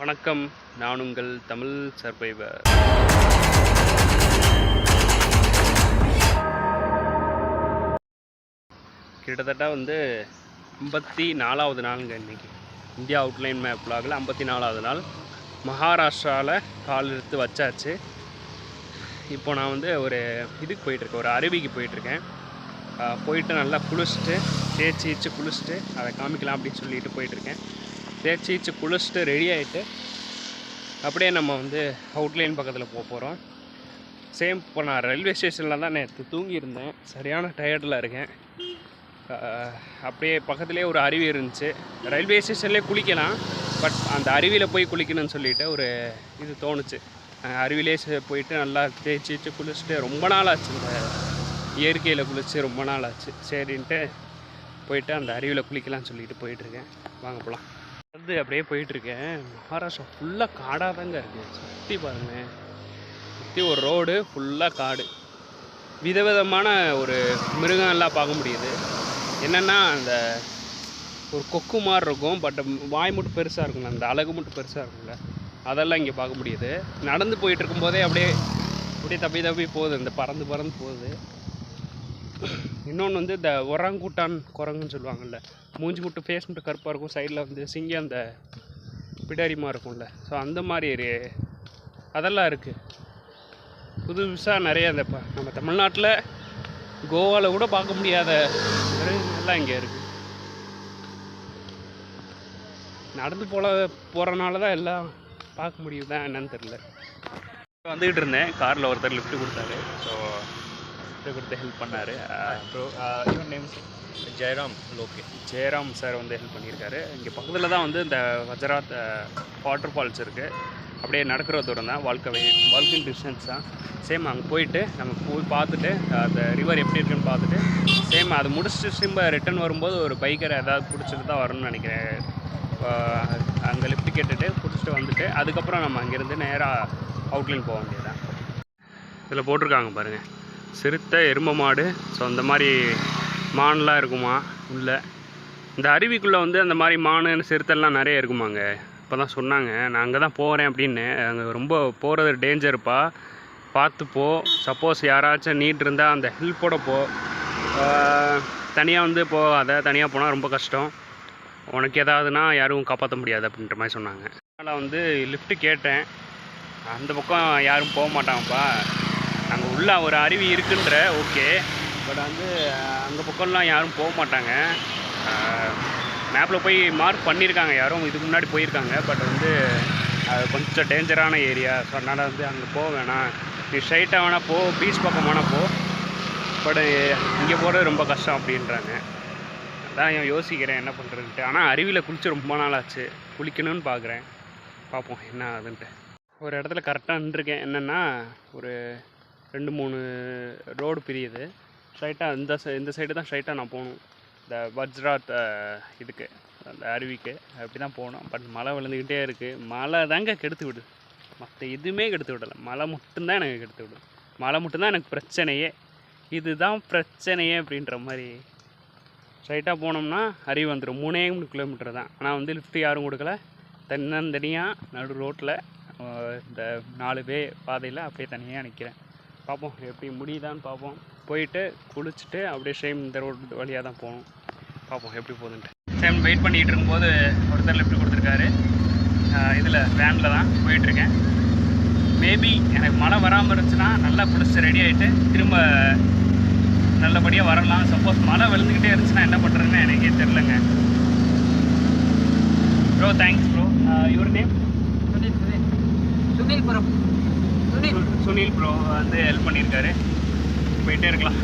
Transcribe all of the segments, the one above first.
வணக்கம், நான் உங்கள் தமிழ் சர்வைவர். கிட்டத்தட்ட 54வது நாளுங்க இன்றைக்கி. இந்தியா அவுட்லைன் மேப் விலாகில் 54வது நாள். மகாராஷ்டிராவில் கால் எடுத்து வச்சாச்சு. இப்போ நான் ஒரு இதுக்கு போயிட்டுருக்கேன், ஒரு அருவிக்கு போயிட்டுருக்கேன். போயிட்டு நல்லா குளிச்சுட்டு தேய்ச்சி குளிச்சுட்டு அதை காமிக்கலாம் அப்படின்னு சொல்லிட்டு போயிட்டுருக்கேன். தேய்ச்சி குளிச்சுட்டு ரெடி ஆகிட்டு அப்படியே நம்ம அவுட்லைன் பக்கத்தில் போக போகிறோம். சேம் இப்போ நான் ரயில்வே ஸ்டேஷனில் தான் நேற்று தூங்கியிருந்தேன். சரியான டயர்டில் இருக்கேன். அப்படியே பக்கத்துலேயே ஒரு அருவி இருந்துச்சு. ரயில்வே ஸ்டேஷன்லேயே குளிக்கலாம், பட் அந்த அருவியில் போய் குளிக்கணும்னு சொல்லிட்டு ஒரு இது தோணுச்சு. அருவிலே போயிட்டு நல்லா தேய்ச்சி குளிச்சுட்டு ரொம்ப நாள் ஆச்சு, இந்த இயற்கையில் குளிச்சு ரொம்ப நாள் ஆச்சு. சரின்ட்டு போயிட்டு அந்த அருவியில் குளிக்கலாம்னு சொல்லிட்டு போயிட்டுருக்கேன். வாங்க போகலாம். அப்படியே போயிட்டுருக்கேன். மகாராஷ்டிரா ஃபுல்லாக காடாக தாங்க இருக்குது. சுற்றி பாருங்கள், சுற்றி ஒரு ரோடு ஃபுல்லாக காடு. விதவிதமான ஒரு மிருகம்லாம் பார்க்க முடியுது. என்னென்னா அந்த ஒரு கொக்கு மாதிரி இருக்கும், பட் வாய் மட்டும் பெருசாக இருக்குங்க, அந்த அழகு மட்டும் பெருசாக இருக்குங்க, அதெல்லாம் இங்கே பார்க்க முடியுது. நடந்து போயிட்டு இருக்கும்போதே அப்படியே தப்பி போகுது, இந்த பறந்து போகுது. இன்னொன்று இந்த ஒராங்குட்டான் குரங்குன்னு சொல்லுவாங்கள்ல, மூஞ்சி மட்டும் ஃபேஸ் மட்டும் கருப்பாக இருக்கும், சைடில் சிங்கம் அந்த பிடாரிமா இருக்கும்ல, ஸோ அந்த மாதிரி அதெல்லாம் இருக்குது. புதுசாக நிறைய இந்த நம்ம தமிழ்நாட்டில் கோவாவில் கூட பார்க்க முடியாத எல்லாம் இங்கே இருக்குது. நடந்து போகிறனால தான் எல்லாம் பார்க்க முடியுது தான் என்னன்னு தெரில. வந்துக்கிட்டு இருந்தேன், காரில் ஒருத்தர் லிஃப்ட் கொடுத்தாரு. ஸோ கொடுத்து ஹெல்ப் பண்ணார். Your name? Jayaram sir help பண்ணியிருக்காரு. இங்கே பக்கத்தில் தான் இந்த வஜராத் வாட்டர் ஃபால்ஸ் இருக்குது. அப்படியே நடக்கிற தூரம் தான், வால்கிங் டிஸ்டன்ஸ் தான். சேம் அங்கே போயிட்டு நம்ம போய் பார்த்துட்டு அந்த ரிவர் எப்படி இருக்குன்னு பார்த்துட்டு சேம் அதை முடிச்சுட்டு திரும்ப ரிட்டன் வரும்போது ஒரு பைக்கரை ஏதாவது பிடிச்சிட்டு தான் வரணும்னு நினைக்கிறேன். அங்கே லிஃப்ட் கேட்டுட்டு பிடிச்சிட்டு வந்துட்டு அதுக்கப்புறம் நம்ம அங்கேருந்து நேராக அவுட்லைன் போக வேண்டியதான். இதில் போட்டிருக்காங்க பாருங்கள், சிறுத்தை, எருமை மாடு. ஸோ அந்த மாதிரி மான்லாம் இருக்குமா உள்ளே. இந்த அருவிக்குள்ளே அந்த மாதிரி மான் சிறுத்தைலாம் நிறைய இருக்குமாங்க. இப்போ தான் சொன்னாங்க. நான் அங்கே தான் போகிறேன் அப்படின்னு. அங்கே ரொம்ப போகிறது டேஞ்சருப்பா, பார்த்துப்போ. சப்போஸ் யாராச்சும் நீட் இருந்தால் அந்த ஹெல்ப்போட போ. தனியாக போகாத, தனியாக போனால் ரொம்ப கஷ்டம், உனக்கு ஏதாவதுனா யாரும் காப்பாற்ற முடியாது அப்படின்ற மாதிரி சொன்னாங்க. அதனால் லிஃப்ட்டு கேட்டேன். அந்த பக்கம் யாரும் போக மாட்டாங்கப்பா, அங்கே உள்ள ஒரு அருவி இருக்குன்ற ஓகே, பட் அங்கே பக்கம்லாம் யாரும் போக மாட்டாங்க. மேப்பில் போய் மார்க் பண்ணியிருக்காங்க, யாரும் இதுக்கு முன்னாடி போயிருக்காங்க, பட் அது கொஞ்சம் டேஞ்சரான ஏரியா. ஸோ அதனால் அங்கே போக வேணாம், நீ ஸ்ட்ரைட்டாக வேணால் போ, பீச் பக்கம் வேணால் போ, பட் இங்கே போகிறது ரொம்ப கஷ்டம் அப்படின்றாங்க. அதான் யோசிக்கிறேன் என்ன பண்ணுறதுன்ட்டு. ஆனால் அருவியில் குளிச்சு ரொம்ப நாள் ஆச்சு, குளிக்கணும்னு பார்க்குறேன், பார்ப்போம் என்ன ஆகுதுன்ட்டு. ஒரு இடத்துல கரெக்டாக நின்றுருக்கேன். என்னென்னா ஒரு 2-3 ரோடு பிரியுது. ஸ்ட்ரைட்டாக இந்த சைடு தான் ஸ்ட்ரைட்டாக நான் போகணும், இந்த வஜ்ராத் இதுக்கு, அந்த அருவிக்கு அப்படி தான் போகணும். பட் மழை விழுந்துக்கிட்டே இருக்குது. மழை தாங்க கெடுத்து விடுது, மற்ற எதுவுமே கெடுத்து விடலை, மழை மட்டும்தான் எனக்கு கெடுத்து விடுது. மழை மட்டும்தான் எனக்கு பிரச்சனையே, இதுதான் பிரச்சனையே அப்படின்ற மாதிரி. ஸ்ட்ரைட்டாக போனோம்னா அருவி வந்துடும், 3 கிலோமீட்டர் தான். ஆனால் லிஃப்ட் யாரும் கொடுக்கல, தன்னந்தனியாக நடு ரோட்டில் இந்த 4 வே பாதையில் அப்படியே தனியாக நிற்கிறேன். பார்ப்போம் எப்படி முடியுதான்னு பார்ப்போம். போயிட்டு குளிச்சுட்டு அப்படியே சேம் இந்த ரோடு வழியாக தான் போகணும், பார்ப்போம் எப்படி போகுதுன்ட்டு. சேம் வெயிட் பண்ணிகிட்டு இருக்கும்போது ஒருத்தர் லிஃப்ட் கொடுத்துருக்காரு. இதில் வேனில் தான் போயிட்டுருக்கேன். மேபி எனக்கு மழை வராமல் இருந்துச்சுன்னா நல்லா குளிச்சு ரெடி ஆகிட்டு திரும்ப நல்லபடியாக வரலாம். சப்போஸ் மழை விழுந்துக்கிட்டே இருந்துச்சுன்னா என்ன பண்ணுறதுன்னு எனக்கே தெரிலங்க. Bro thanks bro. Your name? Sunil bro help பண்ணியிருக்காரு. போயிட்டே இருக்கலாம்,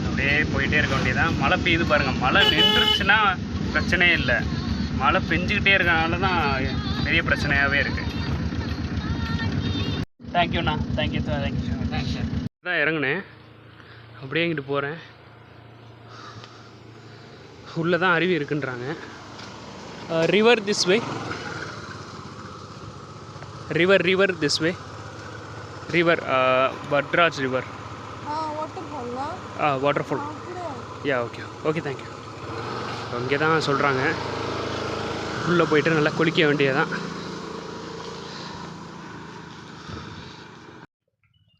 அப்படியே போயிட்டே இருக்க வேண்டியதான். மழை பெய்யுது பாருங்கள், மழை நின்றுச்சுன்னா பிரச்சனையே இல்லை, மழை பெஞ்சிக்கிட்டே இருக்கனால தான் பெரிய பிரச்சனையாகவே இருக்குது. தேங்க்யூண்ணா, தேங்க்யூ சார், தேங்க்யூ சார். தான் இறங்குனேன், அப்படியே இங்கிட்டு போகிறேன். உள்ளே தான் அருவி இருக்குன்றாங்க. River this way, river this way, river Bhadraj river, waterfall. Yeah, okay, thank you. இங்கே தான் சொல்கிறாங்க. உள்ளே போயிட்டு நல்லா குளிக்க வேண்டியதான்.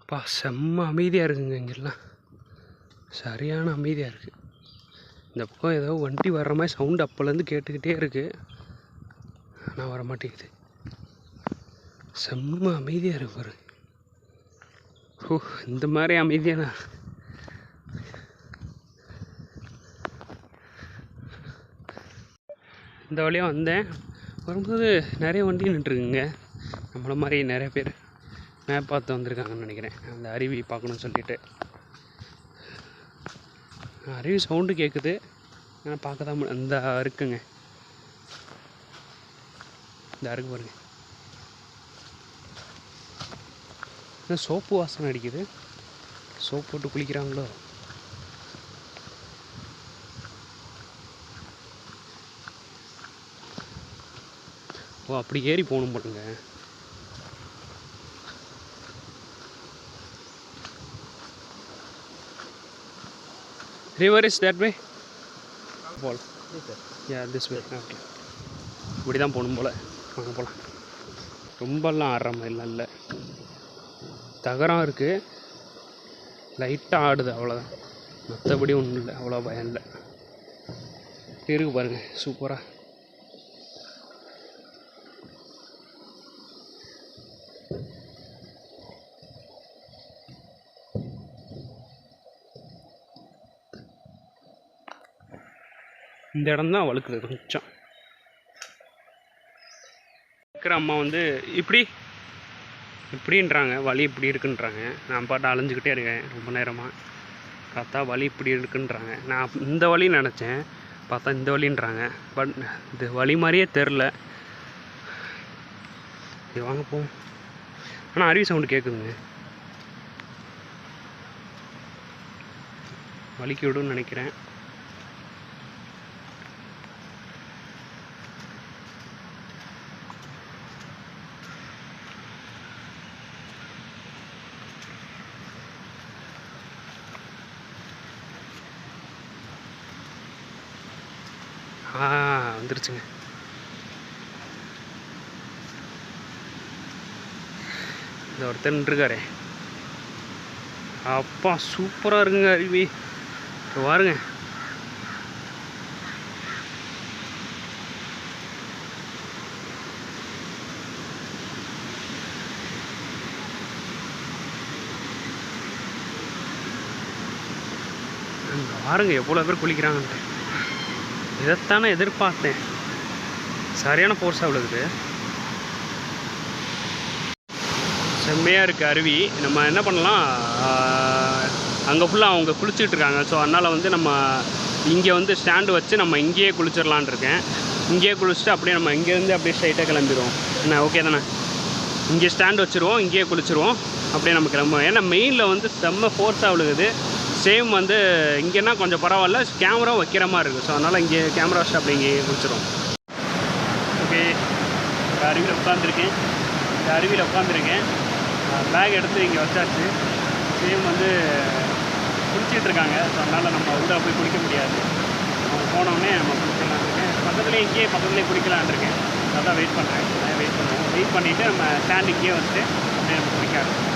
அப்பா செம்ம அமைதியாக இருக்குங்க இங்கெல்லாம், சரியான அமைதியாக இருக்குது. இந்த பக்கம் ஏதோ வண்டி வர்ற மாதிரி சவுண்டு அப்போலேருந்து கேட்டுக்கிட்டே இருக்குது, ஆனால் வர மாட்டேங்குது. செம்ம அமைதியாக இருக்கு பாரு. ஓ இந்த மாதிரி அமைதியான இந்த வழியாக வந்தேன். வரும்போது நிறைய வண்டி நின்றுருக்குங்க. நம்மளை மாதிரி நிறைய பேர் மேப் பார்த்து வந்திருக்காங்கன்னு நினைக்கிறேன், அந்த அருவி பார்க்கணுன்னு சொல்லிட்டு. அருவி சவுண்டு கேட்குது, ஆனால் பார்க்க தான் இந்த இருக்குங்க, இந்த அருக்கு பாருங்க. சோப்பு வாசனை அடிக்குது, சோப்பு போட்டு குளிக்கிறாங்களோ. ஓ அப்படி ஏறி போகணும் போட்டுங்க. River is that way? போல் யா திஸ் வே. ஓகே இப்படி தான் போகணும் போல், வாங்க போகலாம். ரொம்பலாம் ஆடுற மாதிரிலாம் இல்லை, தகரம் இருக்குது, லைட்டாக ஆடுது அவ்வளோதான், மற்றபடி ஒன்றும் இல்லை, அவ்வளோ பயம் இல்லை. இருக்கு பாருங்கள் சூப்பராக. இந்த இடம் தான் வழுக்குது கொஞ்சம். இருக்கிற அம்மா வந்து இப்படின்றாங்க, வழி இப்படி இருக்குன்றாங்க. நான் பாட்டு அலைஞ்சிக்கிட்டே இருக்கேன் ரொம்ப நேரமாக, பார்த்தா வழி இப்படி இருக்குன்றாங்க. நான் இந்த வழி நினச்சேன், பார்த்தா இந்த வழின்றாங்க. பட் இது வழி மாதிரியே தெரில. இது வாங்க போவோம். ஆனால் அருவி சவுண்டு கேட்குதுங்க, வலிக்கு விடுன்னு நினைக்கிறேன். வந்துருச்சுங்க. இந்த ஒருத்தன் இருக்காரே, அப்பா சூப்பராக இருக்குங்க அருவி பாருங்க. பாருங்க எவ்வளோ பேர் குளிக்கிறாங்கன்ட்டு. இதைத்தானே எதிர்பார்த்தேன், சரியான ஃபோர்ஸாக விழுகுது, செம்மையாக இருக்குது அருவி. நம்ம என்ன பண்ணலாம், அங்கே ஃபுல்லாக அவங்க குளிச்சுட்டு இருக்காங்க. ஸோ அதனால் வந்து நம்ம இங்கே வந்து ஸ்டாண்டு வச்சு நம்ம இங்கேயே குளிச்சிடலான் இருக்கேன். இங்கேயே குளிச்சுட்டு அப்படியே நம்ம இங்கேருந்து அப்படியே ஸ்ட்ரைட்டாக கிளம்பிடுவோம். என்ன ஓகே தானே? இங்கே ஸ்டாண்டு வச்சுருவோம், இங்கேயே குளிச்சிருவோம், அப்படியே நம்ம கிளம்புவோம். ஏன்னா மெயினில் வந்து செம்ம ஃபோர்ஸாக விழுகுது. சேம் வந்து இங்கேனா கொஞ்சம் பரவாயில்ல, கேமரா வைக்கிற மாதிரி இருக்குது. ஸோ அதனால் இங்கே கேமரா வச்சு அப்படி இங்கே குளிச்சிடும். ஓகே அருவியில் உட்காந்துருக்கேன், பேக் எடுத்து இங்கே வச்சாச்சு. சேம் வந்து குளிச்சிட்ருக்காங்க. ஸோ அதனால் நம்ம உள்ளே போய் குளிக்க முடியாது, அவங்க போனோடனே நம்ம குளிக்கலான் இருக்கேன். பக்கத்துலேயே குளிக்கலான் இருக்கேன். அதான் வெயிட் பண்ணுவோம். வெயிட் பண்ணிவிட்டு நம்ம ஸ்டாண்ட் இங்கேயே வச்சுட்டு அப்படியே நம்ம குளிக்க ஆரம்பிச்சோம்.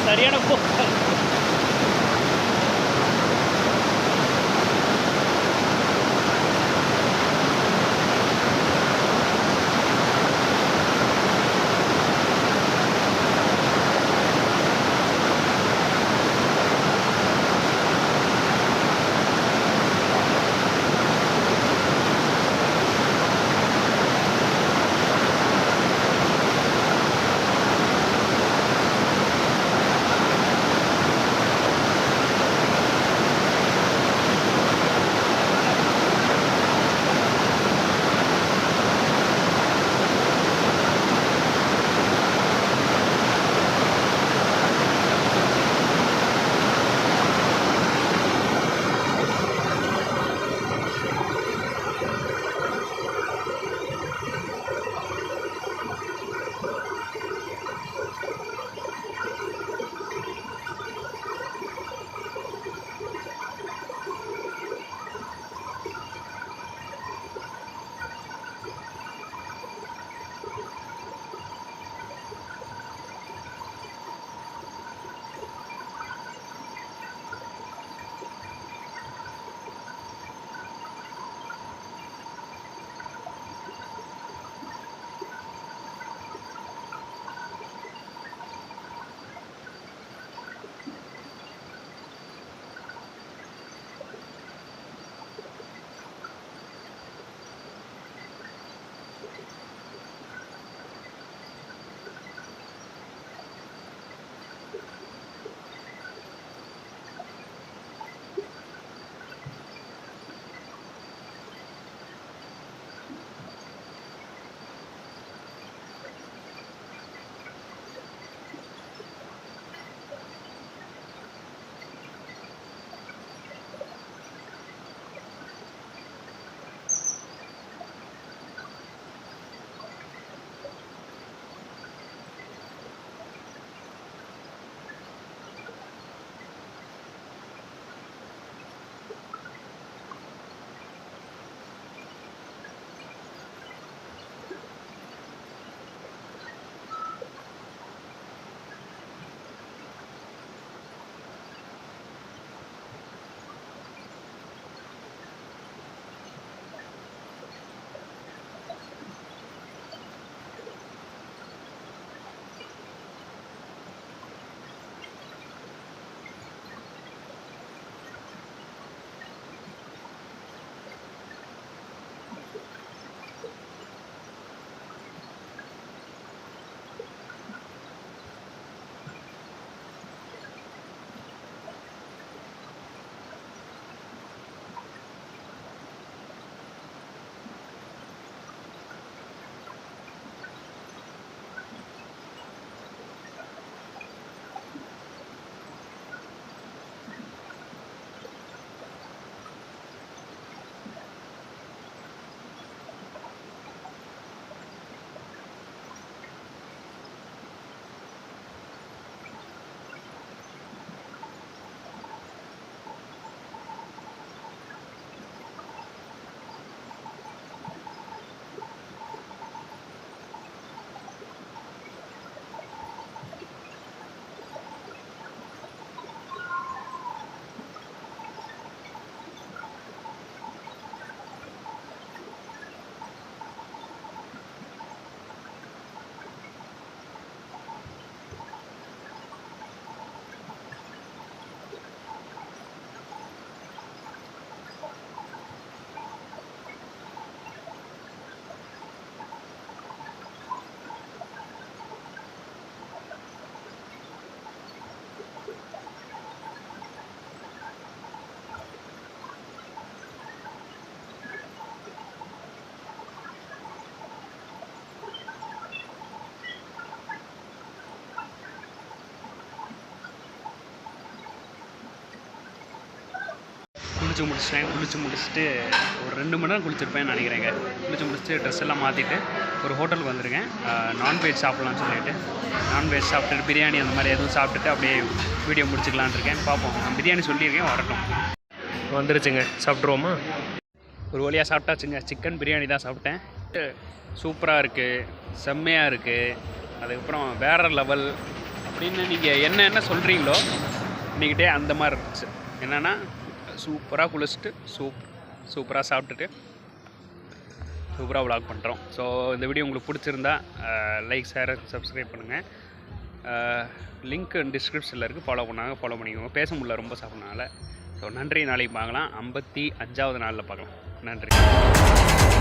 சரியான போக்கு. குளிச்சு முடிச்சுட்டு ஒரு 2 மணி நேரம் குளிச்சிருப்பேன்னு நினைக்கிறேங்க. குளிச்சு முடிச்சுட்டு ட்ரெஸ் எல்லாம் மாற்றிட்டு ஒரு ஹோட்டலுக்கு வந்திருக்கேன். நான்வெஜ் சாப்பிட்லான்னு சொல்லிட்டு நான்வெஜ் சாப்பிட்டுட்டு பிரியாணி அந்த மாதிரி எதுவும் சாப்பிட்டுட்டு அப்படியே வீடியோ முடிச்சுக்கலான்னு இருக்கேன். பார்ப்போம். நான் பிரியாணி சொல்லியிருக்கேன், வரட்டும். வந்துருச்சுங்க, சாப்பிட்ருவோமா? ஒரு வழியாக சாப்பிட்டாச்சுங்க. சிக்கன் பிரியாணி தான் சாப்பிட்டேன். சூப்பராக இருக்குது, செம்மையாக இருக்குது. அதுக்கப்புறம் வேறு லெவல் அப்படின்னு நீங்கள் என்ன சொல்கிறீங்களோ இன்றைக்கிட்டே அந்த மாதிரி இருந்துச்சு. என்னென்னா சூப்பராக குளிச்சுட்டு சூப்பராக சாப்பிட்டுட்டு சூப்பராக vlog பண்ணுறோம். ஸோ இந்த வீடியோ உங்களுக்கு பிடிச்சிருந்தா லைக், ஷேர், சப்ஸ்கிரைப் பண்ணுங்கள். லிங்க் டிஸ்கிரிப்ஷனில் இருக்குது, ஃபாலோ பண்ணிக்கோங்க. பேச முடியல ரொம்ப சாப்பிட்றதுனால. ஸோ நன்றி, நாளைக்கு பார்க்கலாம். 55வது நாளில் பார்க்கலாம். நன்றி.